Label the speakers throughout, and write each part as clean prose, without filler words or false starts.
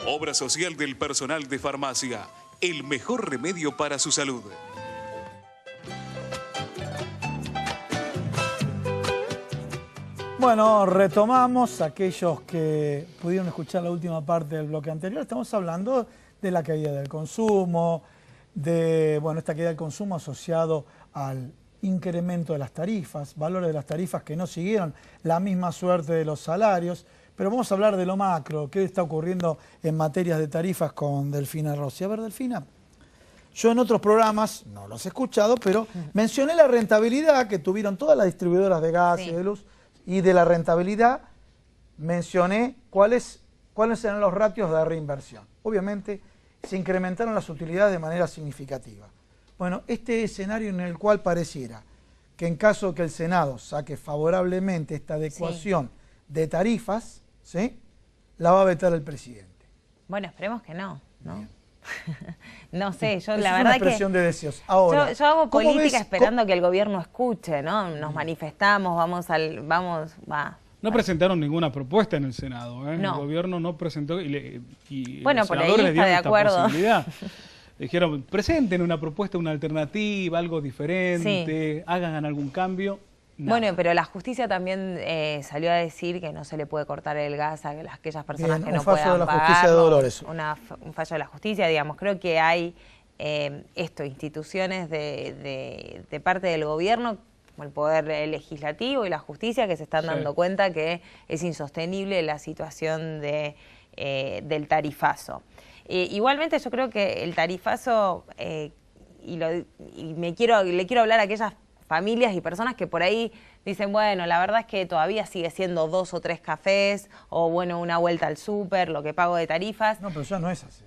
Speaker 1: Obra social del personal de farmacia. El mejor remedio para su salud.
Speaker 2: Bueno, retomamos aquellos que pudieron escuchar la última parte del bloque anterior. Estamos hablando de la caída del consumo, de esta caída del consumo asociado al incremento de las tarifas, valores de las tarifas que no siguieron la misma suerte de los salarios. Pero vamos a hablar de lo macro, qué está ocurriendo en materias de tarifas con Delfina Rossi. A ver, Delfina, yo en otros programas, no los he escuchado, pero mencioné la rentabilidad que tuvieron todas las distribuidoras de gas y de luz, y de la rentabilidad mencioné cuáles eran los ratios de reinversión. Obviamente se incrementaron las utilidades de manera significativa. Bueno, este escenario en el cual pareciera que en caso de que el Senado saque favorablemente esta adecuación de tarifas, ¿sí?, la va a vetar el presidente.
Speaker 3: Bueno, esperemos que no, ¿no? No sé, yo
Speaker 2: Esa
Speaker 3: la
Speaker 2: es
Speaker 3: verdad
Speaker 2: una expresión de deseos. Ahora,
Speaker 3: yo hago política
Speaker 2: ves,
Speaker 3: esperando que el gobierno escuche, ¿no? Nos manifestamos,
Speaker 4: No presentaron ninguna propuesta en el Senado, ¿eh?
Speaker 3: No.
Speaker 4: El gobierno no presentó y
Speaker 3: bueno,
Speaker 4: los
Speaker 3: por ahí
Speaker 4: senadores le
Speaker 3: está
Speaker 4: dieron
Speaker 3: de
Speaker 4: esta
Speaker 3: acuerdo.
Speaker 4: posibilidad. Dijeron, presenten una propuesta, una alternativa, algo diferente, hagan algún cambio. Nada.
Speaker 3: Bueno, pero la justicia también salió a decir que no se le puede cortar el gas a aquellas personas que no puedan pagar.
Speaker 2: Un fallo de la justicia de Dolores.
Speaker 3: Un fallo de la justicia, digamos. Creo que hay instituciones de parte del gobierno, como el Poder Legislativo y la Justicia, que se están dando cuenta que es insostenible la situación del tarifazo. Igualmente yo creo que el tarifazo, le quiero hablar a aquellas familias y personas que por ahí dicen, bueno, la verdad es que todavía sigue siendo 2 o 3 cafés, o bueno, una vuelta al súper, lo que pago de tarifas.
Speaker 2: No, pero ya no es así.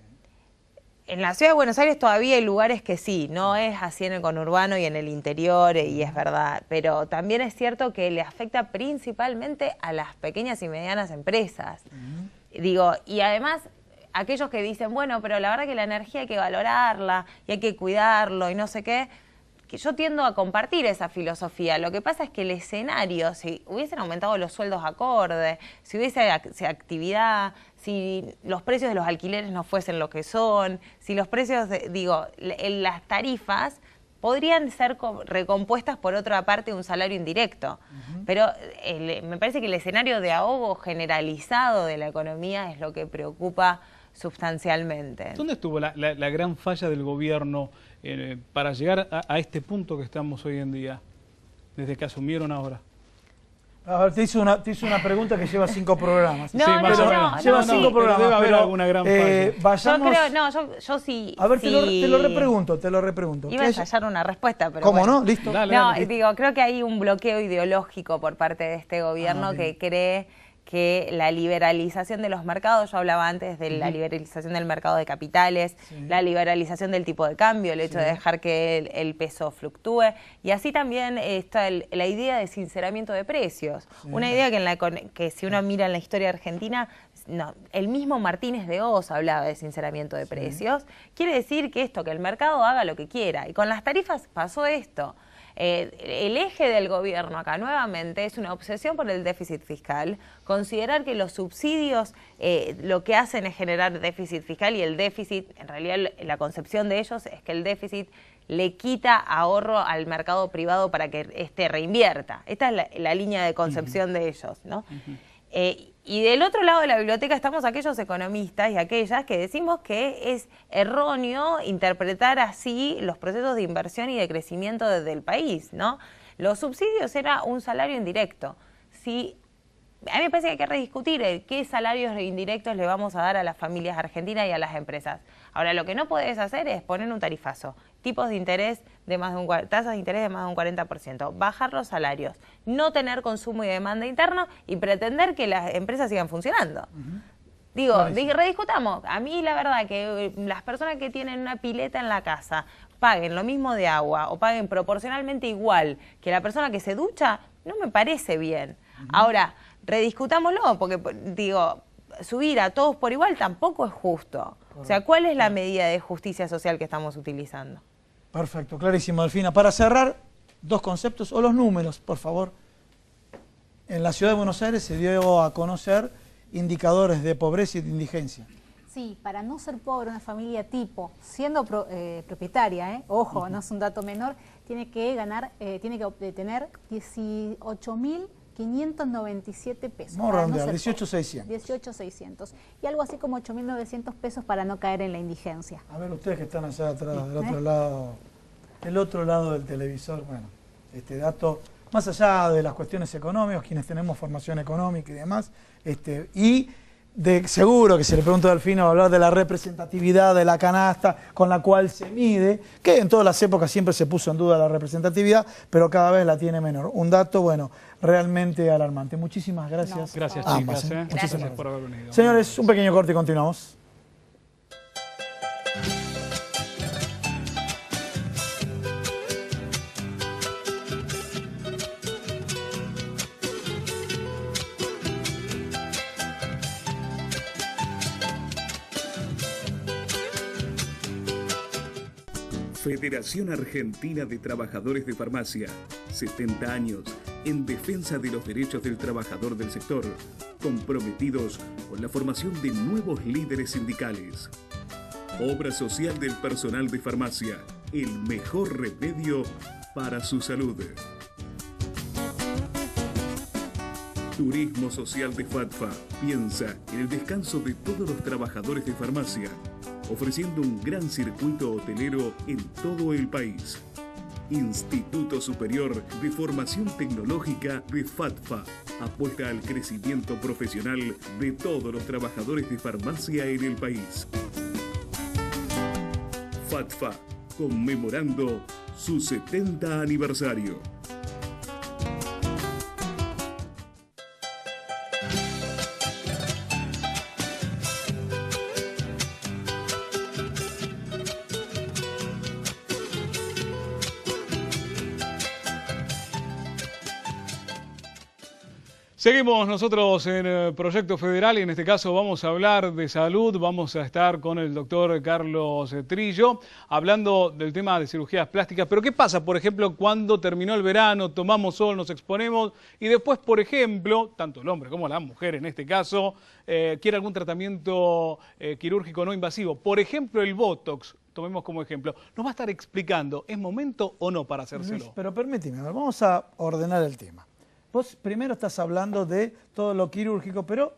Speaker 3: En la ciudad de Buenos Aires todavía hay lugares que sí, no es así en el conurbano y en el interior, y es verdad, pero también es cierto que le afecta principalmente a las pequeñas y medianas empresas. Digo, y además aquellos que dicen, bueno, pero la verdad que la energía hay que valorarla y hay que cuidarlo y no sé qué, que yo tiendo a compartir esa filosofía. Lo que pasa es que el escenario, si hubiesen aumentado los sueldos acorde, si hubiese actividad, si los precios de los alquileres no fuesen lo que son, si los precios, las tarifas podrían ser recompuestas por otra parte de un salario indirecto. Pero me parece que el escenario de ahogo generalizado de la economía es lo que preocupa sustancialmente.
Speaker 4: ¿Dónde estuvo la gran falla del gobierno para llegar a este punto que estamos hoy en día, desde que asumieron ahora?
Speaker 2: A ver, te hice una pregunta que lleva 5 programas.
Speaker 3: No,
Speaker 4: sí, más o
Speaker 2: Lleva
Speaker 4: menos.
Speaker 2: 5 programas.
Speaker 4: Debe haber alguna gran falla.
Speaker 2: Vayamos...
Speaker 3: Yo sí...
Speaker 2: A ver, te lo repregunto.
Speaker 3: Iba a ensayar una respuesta, pero
Speaker 2: ¿Cómo
Speaker 3: bueno.
Speaker 2: no? Listo.
Speaker 4: Dale.
Speaker 3: Creo que hay un bloqueo ideológico por parte de este gobierno que cree que la liberalización de los mercados, yo hablaba antes de la liberalización del mercado de capitales, la liberalización del tipo de cambio, el hecho de dejar que el peso fluctúe, y así también está la idea de sinceramiento de precios, una idea que si uno mira en la historia argentina, el mismo Martínez de Hoz hablaba de sinceramiento de precios, quiere decir que el mercado haga lo que quiera, y con las tarifas pasó esto. El eje del gobierno acá nuevamente es una obsesión por el déficit fiscal, considerar que los subsidios lo que hacen es generar déficit fiscal, y el déficit, en realidad la concepción de ellos es que el déficit le quita ahorro al mercado privado para que reinvierta. Esta es la línea de concepción de ellos, ¿no? Y del otro lado de la biblioteca estamos aquellos economistas y aquellas que decimos que es erróneo interpretar así los procesos de inversión y de crecimiento desde el país, ¿no? Los subsidios era un salario indirecto. A mí me parece que hay que rediscutir qué salarios indirectos le vamos a dar a las familias argentinas y a las empresas. Ahora, lo que no podés hacer es poner un tarifazo, tipos de interés de más de tasas de interés de más de un 40%, bajar los salarios, no tener consumo y demanda interno y pretender que las empresas sigan funcionando. Rediscutamos. A mí la verdad que las personas que tienen una pileta en la casa paguen lo mismo de agua o paguen proporcionalmente igual que la persona que se ducha, no me parece bien. Ahora, rediscutámoslo, porque subir a todos por igual tampoco es justo. O sea, ¿cuál es la medida de justicia social que estamos utilizando?
Speaker 2: Perfecto, clarísimo, Delfina. Para cerrar, 2 conceptos, o los números, por favor. En la ciudad de Buenos Aires se dio a conocer indicadores de pobreza y de indigencia.
Speaker 5: Sí, para no ser pobre, una familia tipo, siendo propietaria, ojo, no es un dato menor, tiene que tener 18.597 pesos.
Speaker 2: Vamos a redondear, 18.600.
Speaker 5: 18.600. Y algo así como 8.900 pesos para no caer en la indigencia.
Speaker 2: A ver, ustedes que están allá atrás, del otro lado del televisor, bueno, este dato, más allá de las cuestiones económicas, quienes tenemos formación económica y demás, seguro que se le pregunta a Delfino va a hablar de la representatividad de la canasta con la cual se mide, que en todas las épocas siempre se puso en duda la representatividad, pero cada vez la tiene menor. Un dato, bueno, realmente alarmante. Muchísimas gracias.
Speaker 4: Gracias,
Speaker 2: ambas,
Speaker 4: chicas.
Speaker 2: Muchísimas
Speaker 4: Gracias por haber venido.
Speaker 2: Señores, un pequeño corte y continuamos.
Speaker 1: Federación Argentina de Trabajadores de Farmacia, 70 años en defensa de los derechos del trabajador del sector, comprometidos con la formación de nuevos líderes sindicales. Obra social del personal de farmacia, el mejor remedio para su salud. Turismo Social de FATFA piensa en el descanso de todos los trabajadores de farmacia, ofreciendo un gran circuito hotelero en todo el país. Instituto Superior de Formación Tecnológica de FATFA apuesta al crecimiento profesional de todos los trabajadores de farmacia en el país. FATFA, conmemorando su 70 aniversario.
Speaker 4: Seguimos nosotros en Proyecto Federal y en este caso vamos a hablar de salud, vamos a estar con el doctor Carlos Trillo hablando del tema de cirugías plásticas. Pero ¿qué pasa, por ejemplo, cuando terminó el verano, tomamos sol, nos exponemos y después, por ejemplo, tanto el hombre como la mujer en este caso, quiere algún tratamiento quirúrgico no invasivo? Por ejemplo, el Botox. Tomemos como ejemplo. Nos va a estar explicando, ¿es momento o no para hacérselo?
Speaker 2: Luis, pero permíteme, vamos a ordenar el tema. Vos primero estás hablando de todo lo quirúrgico, pero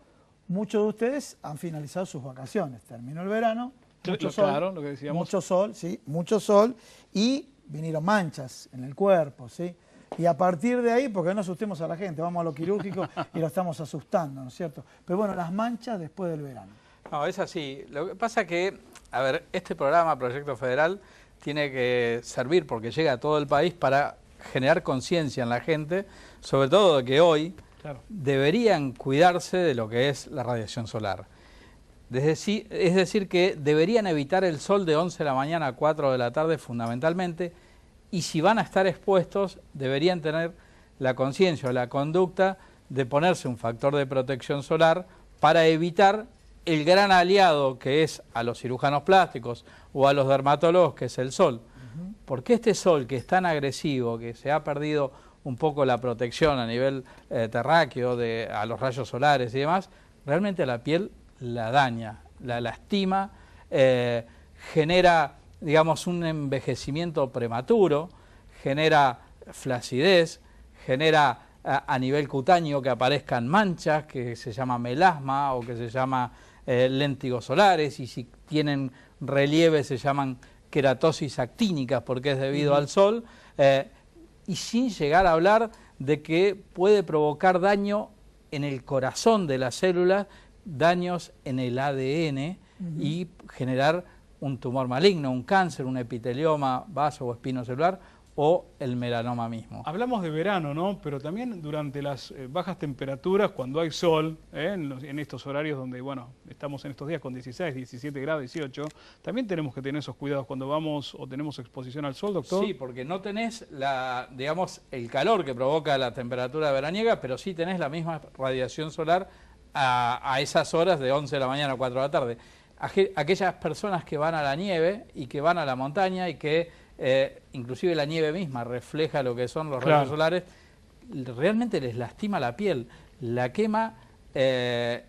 Speaker 2: muchos de ustedes han finalizado sus vacaciones. Terminó el verano, mucho sol,
Speaker 4: claro, lo que decíamos.
Speaker 2: Mucho sol, sí, mucho sol, y vinieron manchas en el cuerpo, ¿sí? Y a partir de ahí, porque no asustemos a la gente, vamos a lo quirúrgico y lo estamos asustando, ¿no es cierto? Pero bueno, las manchas después del verano.
Speaker 6: No, es así. Lo que pasa que, a ver, este programa, Proyecto Federal, tiene que servir porque llega a todo el país para generar conciencia en la gente, sobre todo de que hoy deberían cuidarse de lo que es la radiación solar. Es decir, que deberían evitar el sol de 11 de la mañana a 4 de la tarde fundamentalmente, y si van a estar expuestos, deberían tener la conciencia o la conducta de ponerse un factor de protección solar para evitar el gran aliado que es a los cirujanos plásticos o a los dermatólogos, que es el sol. Porque este sol que es tan agresivo, que se ha perdido un poco la protección a nivel terráqueo a los rayos solares y demás, realmente la piel la daña, la lastima, genera, digamos, un envejecimiento prematuro, genera flacidez, genera a nivel cutáneo que aparezcan manchas, que se llama melasma o que se llama léntigos solares, y si tienen relieve se llaman queratosis actínicas porque es debido al sol, y sin llegar a hablar de que puede provocar daño en el corazón de las células, daños en el ADN y generar un tumor maligno, un cáncer, un epitelioma vaso o espinocelular o el melanoma mismo.
Speaker 4: Hablamos de verano, ¿no? Pero también durante las bajas temperaturas, cuando hay sol, en estos horarios donde, bueno, estamos en estos días con 16, 17 grados, 18, también tenemos que tener esos cuidados cuando vamos o tenemos exposición al sol, doctor.
Speaker 6: Sí, porque no tenés digamos, el calor que provoca la temperatura veraniega, pero sí tenés la misma radiación solar a esas horas de 11 de la mañana a 4 de la tarde. Aquellas personas que van a la nieve y que van a la montaña y que inclusive la nieve misma refleja lo que son los rayos solares, realmente les lastima la piel, la quema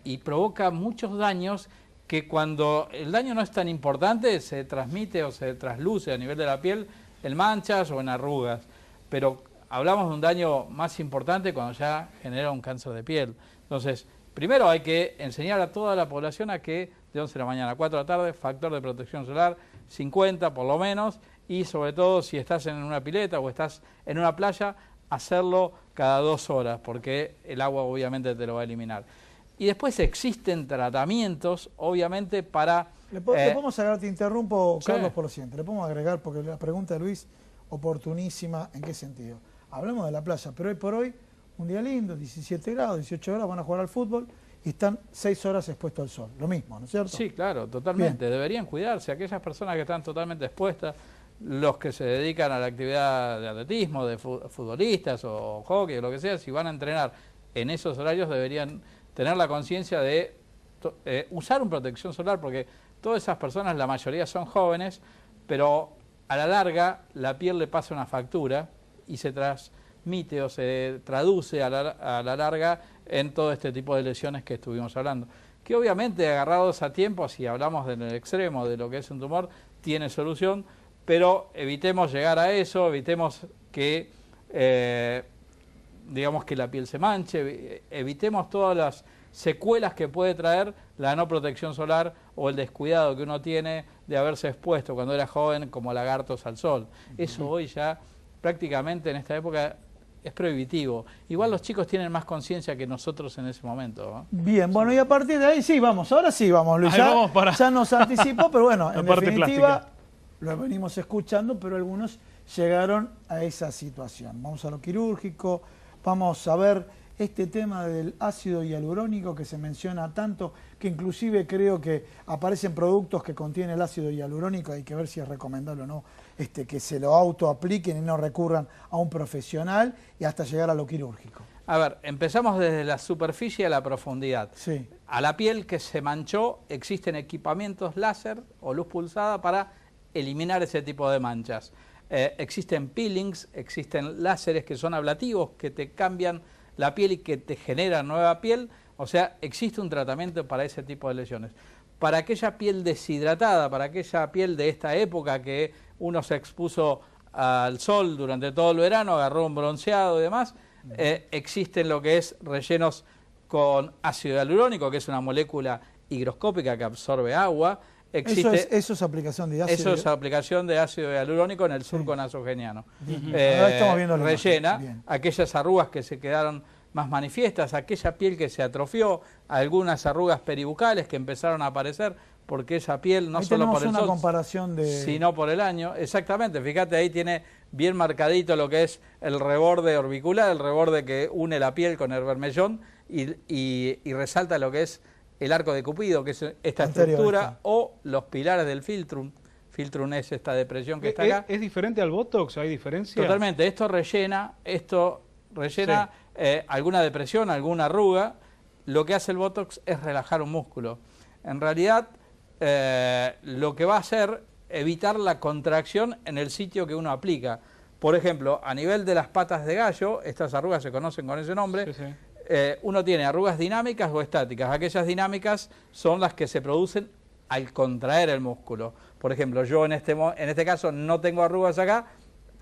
Speaker 6: y provoca muchos daños que cuando el daño no es tan importante se transmite o se trasluce a nivel de la piel en manchas o en arrugas, pero hablamos de un daño más importante cuando ya genera un cáncer de piel. Entonces, primero hay que enseñar a toda la población a que de 11 de la mañana a 4 de la tarde, factor de protección solar 50 por lo menos, y sobre todo si estás en una pileta o estás en una playa, hacerlo cada 2 horas, porque el agua obviamente te lo va a eliminar. Y después existen tratamientos, obviamente, para...
Speaker 2: ¿Le podemos agregar, te interrumpo, Carlos,
Speaker 6: Sí.
Speaker 2: por lo siguiente, le podemos agregar, porque la pregunta de Luis, oportunísima, ¿en qué sentido? Hablamos de la playa, pero hoy por hoy, un día lindo, 17 grados, 18 grados, van a jugar al fútbol y están 6 horas expuestos al sol, lo mismo, ¿no es cierto?
Speaker 6: Sí, claro, totalmente.
Speaker 2: Bien.
Speaker 6: Deberían cuidarse. Aquellas personas que están totalmente expuestas, los que se dedican a la actividad de atletismo, de futbolistas o hockey o lo que sea, si van a entrenar en esos horarios deberían tener la conciencia de usar una protección solar, porque todas esas personas, la mayoría son jóvenes, pero a la larga la piel le pasa una factura y se transmite o se traduce a la larga en todo este tipo de lesiones que estuvimos hablando. Que obviamente agarrados a tiempo, si hablamos del extremo de lo que es un tumor, tiene solución, pero evitemos llegar a eso, evitemos que, digamos, que la piel se manche, evitemos todas las secuelas que puede traer la no protección solar o el descuidado que uno tiene de haberse expuesto cuando era joven como lagartos al sol. Eso hoy ya prácticamente en esta época es prohibitivo. Igual los chicos tienen más conciencia que nosotros en ese momento, ¿no?
Speaker 2: Bien, bueno, y a partir de ahí sí, vamos, ahora sí vamos, Luis.
Speaker 4: Ahí vamos para
Speaker 2: ya nos anticipó, pero bueno,
Speaker 4: la
Speaker 2: en
Speaker 4: parte
Speaker 2: definitiva
Speaker 4: plástica.
Speaker 2: lo venimos escuchando, pero algunos llegaron a esa situación. Vamos a lo quirúrgico, vamos a ver este tema del ácido hialurónico que se menciona tanto, que inclusive creo que aparecen productos que contienen el ácido hialurónico, hay que ver si es recomendable o no, que se lo autoapliquen y no recurran a un profesional y hasta llegar a lo quirúrgico.
Speaker 6: A ver, empezamos desde la superficie a la profundidad.
Speaker 2: Sí.
Speaker 6: A la piel que se manchó existen equipamientos láser o luz pulsada para eliminar ese tipo de manchas. Existen peelings, existen láseres que son ablativos, que te cambian la piel y que te generan nueva piel. O sea, existe un tratamiento para ese tipo de lesiones. Para aquella piel deshidratada, para aquella piel de esta época que uno se expuso al sol durante todo el verano, agarró un bronceado y demás, existen lo que es rellenos con ácido hialurónico, que es una molécula higroscópica que absorbe agua.
Speaker 2: Eso es aplicación de ácido.
Speaker 6: Eso es aplicación de ácido hialurónico en el surco nasogeniano.
Speaker 2: Ahora estamos viendo la
Speaker 6: rellena
Speaker 2: imagen.
Speaker 6: aquellas arrugas que se quedaron más manifiestas, aquella piel que se atrofió, algunas arrugas peribucales que empezaron a aparecer, porque esa piel no
Speaker 2: ahí
Speaker 6: solo por el
Speaker 2: una
Speaker 6: sol,
Speaker 2: comparación de...
Speaker 6: sino por el año. Exactamente, fíjate, ahí tiene bien marcadito lo que es el reborde orbicular, el reborde que une la piel con el bermellón y resalta lo que es el arco de Cupido, que es esta estructura, o los pilares del filtrum. Filtrum es esta depresión que está acá.
Speaker 4: ¿Es diferente al Botox? ¿Hay diferencia?
Speaker 6: Totalmente, esto rellena alguna depresión, alguna arruga. Lo que hace el Botox es relajar un músculo. En realidad, lo que va a hacer evitar la contracción en el sitio que uno aplica. Por ejemplo, a nivel de las patas de gallo, estas arrugas se conocen con ese nombre,
Speaker 4: Sí, sí.
Speaker 6: Uno tiene arrugas dinámicas o estáticas. Aquellas dinámicas son las que se producen al contraer el músculo. Por ejemplo, yo en este caso no tengo arrugas acá,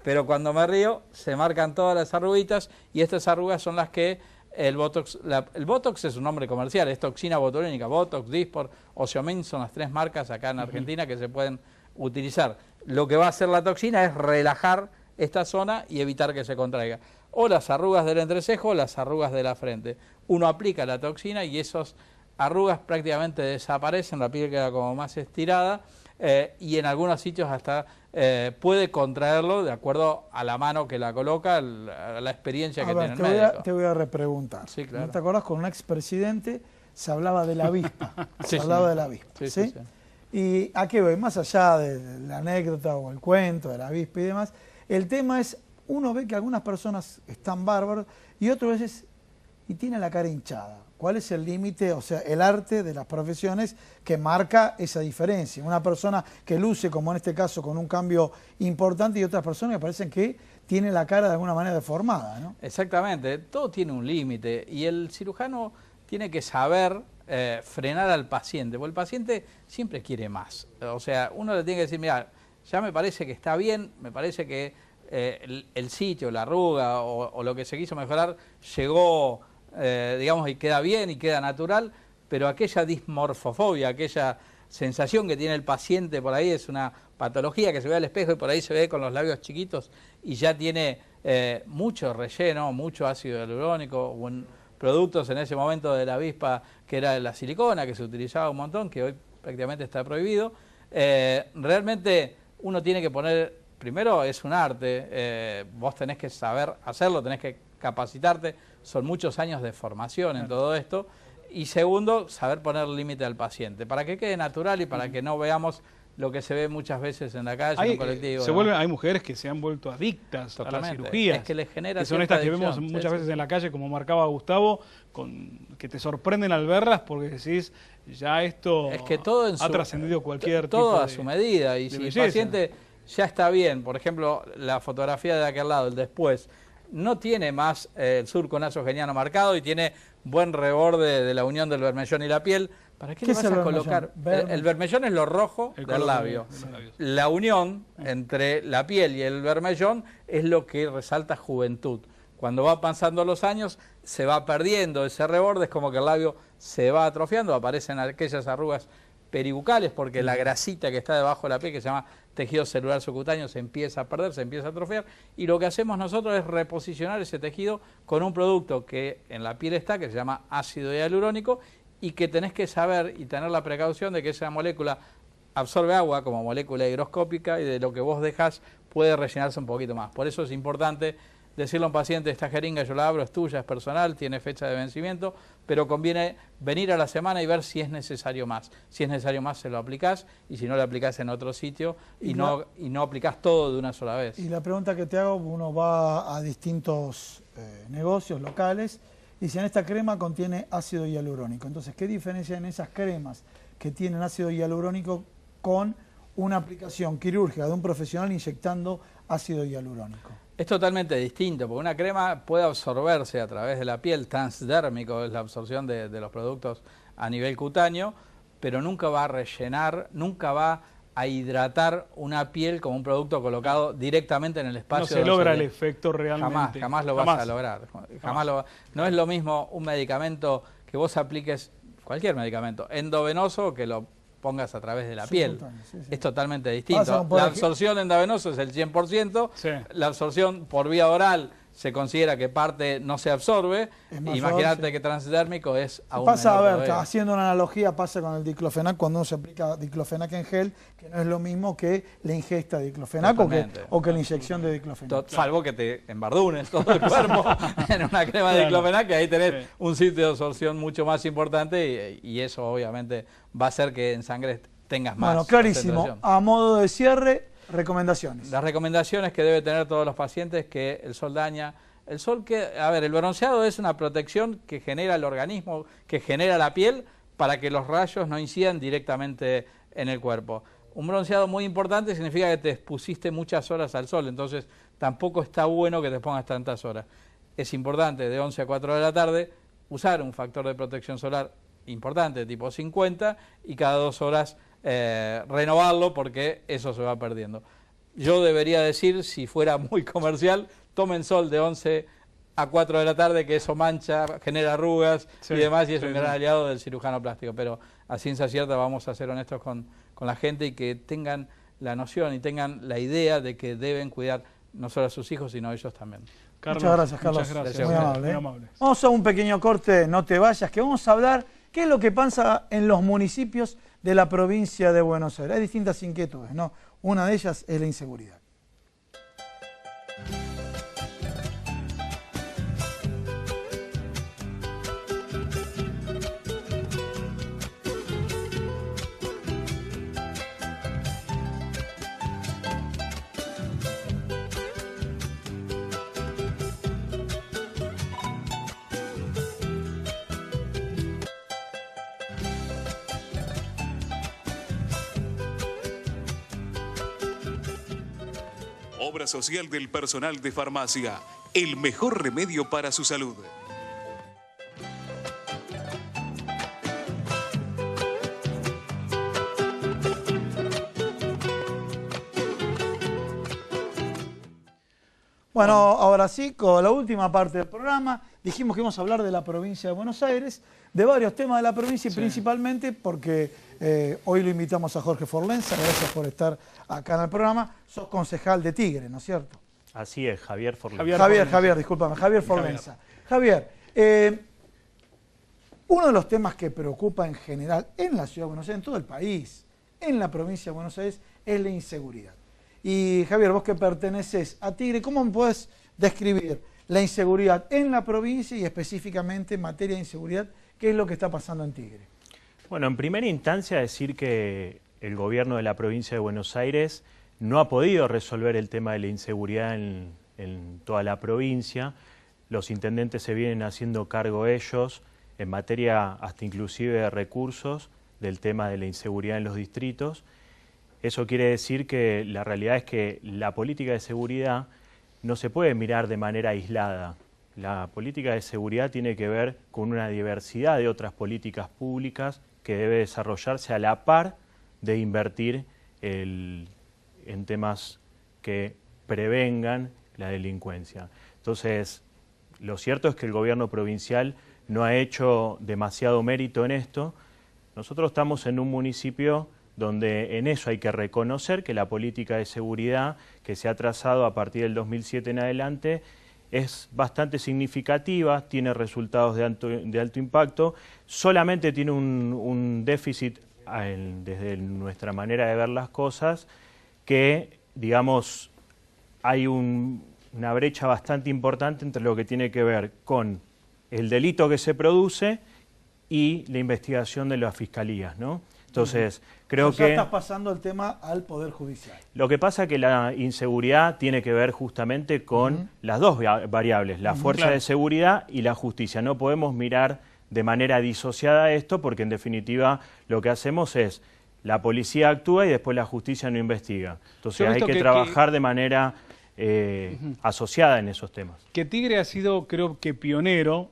Speaker 6: pero cuando me río se marcan todas las arruguitas y estas arrugas son las que el Botox... el Botox es un nombre comercial, es toxina botulínica. Botox, Dysport, Osiomin son las 3 marcas acá en Argentina que se pueden utilizar. Lo que va a hacer la toxina es relajar esta zona y evitar que se contraiga. O las arrugas del entrecejo o las arrugas de la frente. Uno aplica la toxina y esas arrugas prácticamente desaparecen, la piel queda como más estirada y en algunos sitios hasta puede contraerlo de acuerdo a la mano que la coloca, a la experiencia que tiene el médico.
Speaker 2: Te voy a repreguntar.
Speaker 6: Sí, claro.
Speaker 2: ¿No te acordás? Con un expresidente se hablaba de la avispa.
Speaker 6: Sí,
Speaker 2: se hablaba
Speaker 6: sí.
Speaker 2: de la avispa.
Speaker 6: Sí,
Speaker 2: ¿sí?
Speaker 6: sí, sí.
Speaker 2: ¿Y a qué voy? Más allá de la anécdota o el cuento de la avispa y demás, el tema es, uno ve que algunas personas están bárbaros y otras veces y tienen la cara hinchada. ¿Cuál es el límite, o sea, el arte de las profesiones que marca esa diferencia? Una persona que luce, como en este caso, con un cambio importante y otras personas que parecen que tienen la cara de alguna manera deformada, ¿no?
Speaker 6: Exactamente, todo tiene un límite y el cirujano tiene que saber frenar al paciente, porque el paciente siempre quiere más. O sea, uno le tiene que decir, mira, ya me parece que está bien, me parece que el sitio, la arruga o lo que se quiso mejorar llegó, digamos, y queda bien y queda natural, pero aquella dismorfofobia, aquella sensación que tiene el paciente por ahí es una patología que se ve al espejo y por ahí se ve con los labios chiquitos y ya tiene mucho relleno, mucho ácido hialurónico, productos en ese momento de la avispa que era la silicona, que se utilizaba un montón, que hoy prácticamente está prohibido. Realmente uno tiene que poner, primero es un arte, vos tenés que saber hacerlo, tenés que capacitarte, son muchos años de formación en todo esto. Y segundo, saber poner límite al paciente, para que quede natural y para que no veamos lo que se ve muchas veces en la calle, en un colectivo.
Speaker 4: Hay mujeres que se han vuelto adictas a la cirugía.
Speaker 6: Es que les genera
Speaker 4: que son estas que vemos muchas veces en la calle, como marcaba Gustavo, que te sorprenden al verlas porque decís, ya esto
Speaker 6: es que todo
Speaker 4: ha trascendido cualquier tipo
Speaker 6: todo a su medida. Y si el paciente ya está bien, por ejemplo, la fotografía de aquel lado, el después, no tiene más el surco nasogeniano marcado y tiene buen reborde de la unión del bermellón y la piel, ¿para qué le vas a colocar? El bermellón es lo rojo del labio. La unión entre la piel y el bermellón es lo que resalta juventud. Cuando va pasando los años se va perdiendo ese reborde, es como que el labio se va atrofiando, aparecen aquellas arrugas peribucales porque la grasita que está debajo de la piel, que se llama tejido celular subcutáneo, se empieza a perder, se empieza a atrofiar, y lo que hacemos nosotros es reposicionar ese tejido con un producto que en la piel está, que se llama ácido hialurónico, y que tenés que saber y tener la precaución de que esa molécula absorbe agua como molécula higroscópica y de lo que vos dejás puede rellenarse un poquito más. Por eso es importante decirle a un paciente, esta jeringa yo la abro, es tuya, es personal, tiene fecha de vencimiento, pero conviene venir a la semana y ver si es necesario más. Si es necesario más, se lo aplicás, y si no, lo aplicás en otro sitio y no aplicás todo de una sola vez.
Speaker 2: Y la pregunta que te hago, uno va a distintos negocios locales y si en esta crema contiene ácido hialurónico. Entonces, ¿qué diferencia en esas cremas que tienen ácido hialurónico con una aplicación quirúrgica de un profesional inyectando ácido hialurónico?
Speaker 6: Es totalmente distinto, porque una crema puede absorberse a través de la piel, transdérmico es la absorción de los productos a nivel cutáneo, pero nunca va a rellenar, nunca va a hidratar una piel como un producto colocado directamente en el espacio.
Speaker 4: No se logra el efecto realmente.
Speaker 6: Jamás lo vas a lograr. No es lo mismo un medicamento que vos apliques, cualquier medicamento, endovenoso, que lo pongas a través de la piel. Es totalmente distinto. La absorción endovenoso es el 100%, la absorción por vía oral se considera que parte no se absorbe, imagínate que transdérmico es aún
Speaker 2: pasa, menor. A ver, haciendo una analogía, pasa con el diclofenac cuando uno se aplica diclofenac en gel, que no es lo mismo que la ingesta de diclofenac o que la inyección de diclofenac.
Speaker 6: Salvo que te embardunes todo el cuerpo en una crema de diclofenac, que ahí tenés un sitio de absorción mucho más importante y eso obviamente va a hacer que en sangre tengas más.
Speaker 2: Bueno, clarísimo. A modo de cierre, recomendaciones.
Speaker 6: Las recomendaciones que debe tener todos los pacientes, que el sol daña. El sol el bronceado es una protección que genera el organismo, que genera la piel para que los rayos no incidan directamente en el cuerpo. Un bronceado muy importante significa que te expusiste muchas horas al sol, entonces tampoco está bueno que te pongas tantas horas. Es importante de 11 a 4 de la tarde usar un factor de protección solar importante, tipo 50, y cada 2 horas renovarlo porque eso se va perdiendo. Yo debería decir, si fuera muy comercial, tomen sol de 11 a 4 de la tarde, que eso mancha, genera arrugas y demás, y es un gran aliado del cirujano plástico. Pero a ciencia cierta vamos a ser honestos con la gente y que tengan la noción y tengan la idea de que deben cuidar no solo a sus hijos, sino a ellos también.
Speaker 2: Carlos, muchas gracias, Carlos.
Speaker 4: Muchas gracias.
Speaker 2: Muy amable. Muy amable. Vamos a un pequeño corte, no te vayas, que vamos a hablar qué es lo que pasa en los municipios de la provincia de Buenos Aires. Hay distintas inquietudes, ¿no? Una de ellas es la inseguridad.
Speaker 1: Obra social del personal de farmacia. El mejor remedio para su salud.
Speaker 2: Bueno, ahora sí, con la última parte del programa, dijimos que íbamos a hablar de la provincia de Buenos Aires, de varios temas de la provincia y principalmente porque hoy lo invitamos a Jorge Forlenza, gracias por estar acá en el programa. Sos concejal de Tigre, ¿no es cierto?
Speaker 7: Así es, Javier Forlenza.
Speaker 2: Discúlpame, Javier Forlenza. Javier, uno de los temas que preocupa en general en la ciudad de Buenos Aires, en todo el país, en la provincia de Buenos Aires, es la inseguridad. Y Javier, vos que perteneces a Tigre, ¿cómo me podés describir la inseguridad en la provincia y específicamente en materia de inseguridad? ¿Qué es lo que está pasando en Tigre?
Speaker 7: Bueno, en primera instancia decir que el gobierno de la provincia de Buenos Aires no ha podido resolver el tema de la inseguridad en toda la provincia. Los intendentes se vienen haciendo cargo ellos en materia hasta inclusive de recursos del tema de la inseguridad en los distritos. Eso quiere decir que la realidad es que la política de seguridad no se puede mirar de manera aislada. La política de seguridad tiene que ver con una diversidad de otras políticas públicas que debe desarrollarse a la par de invertir en temas que prevengan la delincuencia. Entonces, lo cierto es que el gobierno provincial no ha hecho demasiado mérito en esto. Nosotros estamos en un municipio donde en eso hay que reconocer que la política de seguridad que se ha trazado a partir del 2007 en adelante es bastante significativa, tiene resultados de alto impacto, solamente tiene un déficit desde nuestra manera de ver las cosas, que digamos hay una brecha bastante importante entre lo que tiene que ver con el delito que se produce y la investigación de las fiscalías, ¿no? Entonces, creo que...
Speaker 2: estás pasando el tema al Poder Judicial.
Speaker 7: Lo que pasa es que la inseguridad tiene que ver justamente con las dos variables, la fuerza de seguridad y la justicia. No podemos mirar de manera disociada esto porque en definitiva lo que hacemos es la policía actúa y después la justicia no investiga. Entonces hay que trabajar de manera asociada en esos temas.
Speaker 4: Que Tigre ha sido, creo que pionero,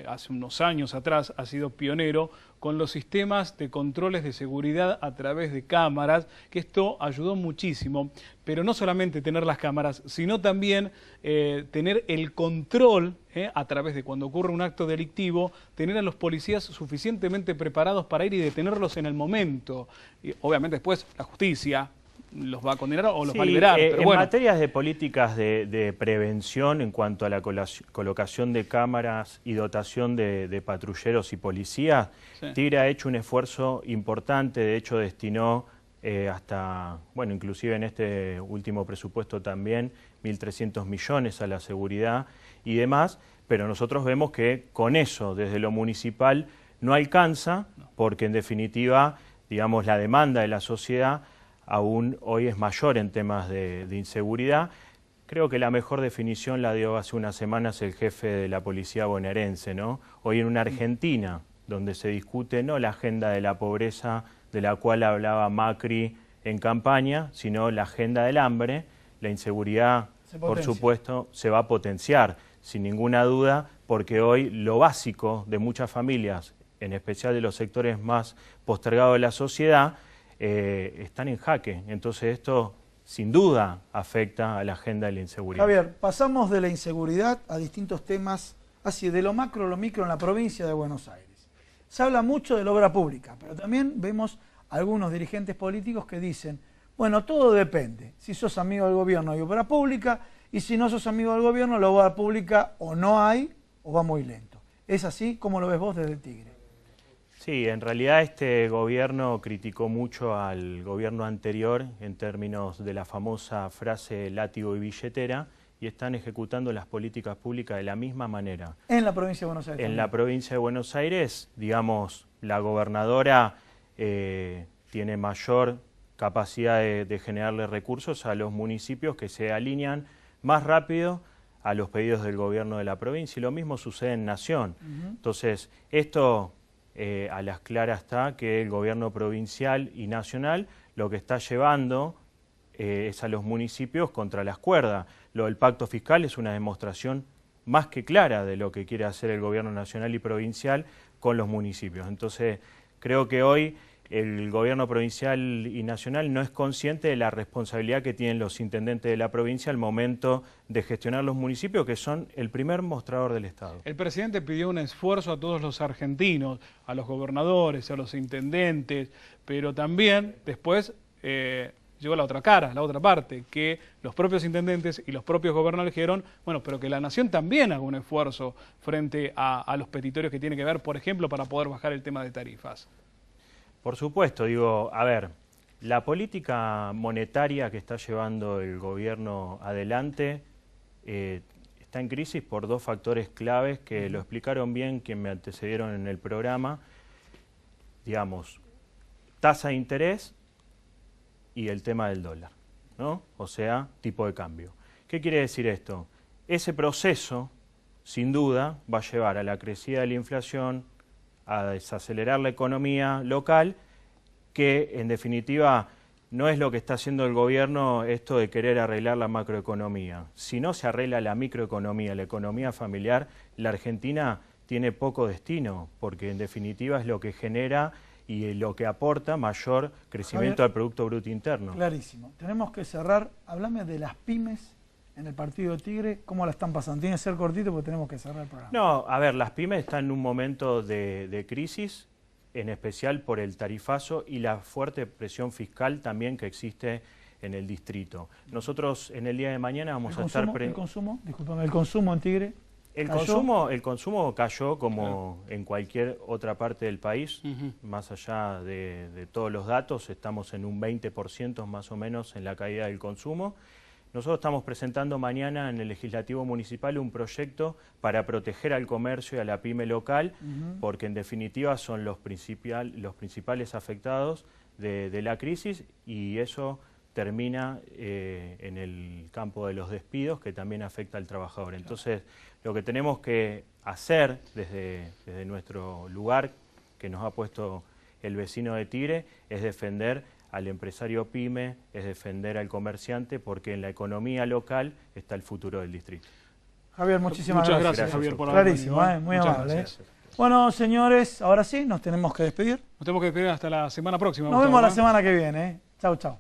Speaker 4: hace unos años atrás ha sido pionero con los sistemas de controles de seguridad a través de cámaras, que esto ayudó muchísimo, pero no solamente tener las cámaras, sino también tener el control a través de cuando ocurre un acto delictivo, tener a los policías suficientemente preparados para ir y detenerlos en el momento. Y obviamente después la justicia los va a condenar o los va a liberar. Pero
Speaker 7: en materias de políticas de prevención en cuanto a la colocación de cámaras y dotación de patrulleros y policías, Tigre ha hecho un esfuerzo importante, de hecho destinó hasta, bueno, inclusive en este último presupuesto también, 1.300 millones a la seguridad y demás, pero nosotros vemos que con eso, desde lo municipal, no alcanza, porque en definitiva, digamos, la demanda de la sociedad aún hoy es mayor en temas de inseguridad. Creo que la mejor definición la dio hace unas semanas el jefe de la policía bonaerense, ¿no? Hoy en una Argentina donde se discute no la agenda de la pobreza de la cual hablaba Macri en campaña, sino la agenda del hambre, la inseguridad, por supuesto, se va a potenciar, sin ninguna duda, porque hoy lo básico de muchas familias, en especial de los sectores más postergados de la sociedad, están en jaque. Entonces esto sin duda afecta a la agenda de la inseguridad.
Speaker 2: Javier, pasamos de la inseguridad a distintos temas, así de lo macro a lo micro en la provincia de Buenos Aires. Se habla mucho de la obra pública, pero también vemos algunos dirigentes políticos que dicen, bueno, todo depende. Si sos amigo del gobierno hay obra pública, y si no sos amigo del gobierno, la obra pública o no hay o va muy lento. ¿Es así? ¿Cómo lo ves vos desde Tigre?
Speaker 7: Sí, en realidad este gobierno criticó mucho al gobierno anterior en términos de la famosa frase látigo y billetera y están ejecutando las políticas públicas de la misma manera.
Speaker 2: ¿En la provincia de Buenos Aires?
Speaker 7: En la provincia de Buenos Aires, digamos, la gobernadora tiene mayor capacidad de generarle recursos a los municipios que se alinean más rápido a los pedidos del gobierno de la provincia y lo mismo sucede en Nación. Entonces, esto... a las claras está que el gobierno provincial y nacional lo que está llevando es a los municipios contra las cuerdas. Lo del pacto fiscal es una demostración más que clara de lo que quiere hacer el gobierno nacional y provincial con los municipios. Entonces, creo que hoy el gobierno provincial y nacional no es consciente de la responsabilidad que tienen los intendentes de la provincia al momento de gestionar los municipios, que son el primer mostrador del Estado.
Speaker 4: El presidente pidió un esfuerzo a todos los argentinos, a los gobernadores, a los intendentes, pero también después llegó la otra cara, la otra parte, que los propios intendentes y los propios gobernadores dijeron, bueno, pero que la nación también haga un esfuerzo frente a los petitorios que tiene que ver, por ejemplo, para poder bajar el tema de tarifas.
Speaker 7: Por supuesto, digo, a ver, la política monetaria que está llevando el gobierno adelante está en crisis por dos factores claves que lo explicaron bien quienes me antecedieron en el programa, digamos, tasa de interés y el tema del dólar, ¿no? O sea, tipo de cambio. ¿Qué quiere decir esto? Ese proceso, sin duda, va a llevar a la crecida de la inflación, a desacelerar la economía local, que en definitiva no es lo que está haciendo el gobierno esto de querer arreglar la macroeconomía. Si no se arregla la microeconomía, la economía familiar, la Argentina tiene poco destino, porque en definitiva es lo que genera y lo que aporta mayor crecimiento al Producto Bruto Interno.
Speaker 2: Clarísimo. Tenemos que cerrar. Háblame de las pymes en el partido Tigre, ¿cómo la están pasando? Tiene que ser cortito porque tenemos que cerrar el programa.
Speaker 7: No, a ver, las pymes están en un momento de crisis, en especial por el tarifazo y la fuerte presión fiscal también que existe en el distrito. Nosotros en el día de mañana vamos a estar...
Speaker 2: ¿El consumo? Discúlpame, ¿el consumo en Tigre?
Speaker 7: El consumo cayó como en cualquier otra parte del país, más allá de todos los datos, estamos en un 20% más o menos en la caída del consumo. Nosotros estamos presentando mañana en el Legislativo Municipal un proyecto para proteger al comercio y a la pyme local, porque en definitiva son los principales afectados de la crisis, y eso termina en el campo de los despidos, que también afecta al trabajador. Entonces, lo que tenemos que hacer desde nuestro lugar, que nos ha puesto el vecino de Tigre, es defender al empresario pyme, es defender al comerciante, porque en la economía local está el futuro del distrito.
Speaker 2: Javier, muchas gracias,
Speaker 4: Javier, por haber venido.
Speaker 2: Clarísimo, muy amable. Bueno, señores, ahora sí, nos tenemos que despedir.
Speaker 4: Nos tenemos que despedir hasta la semana próxima.
Speaker 2: Nos vemos la semana que viene. Chau, chau.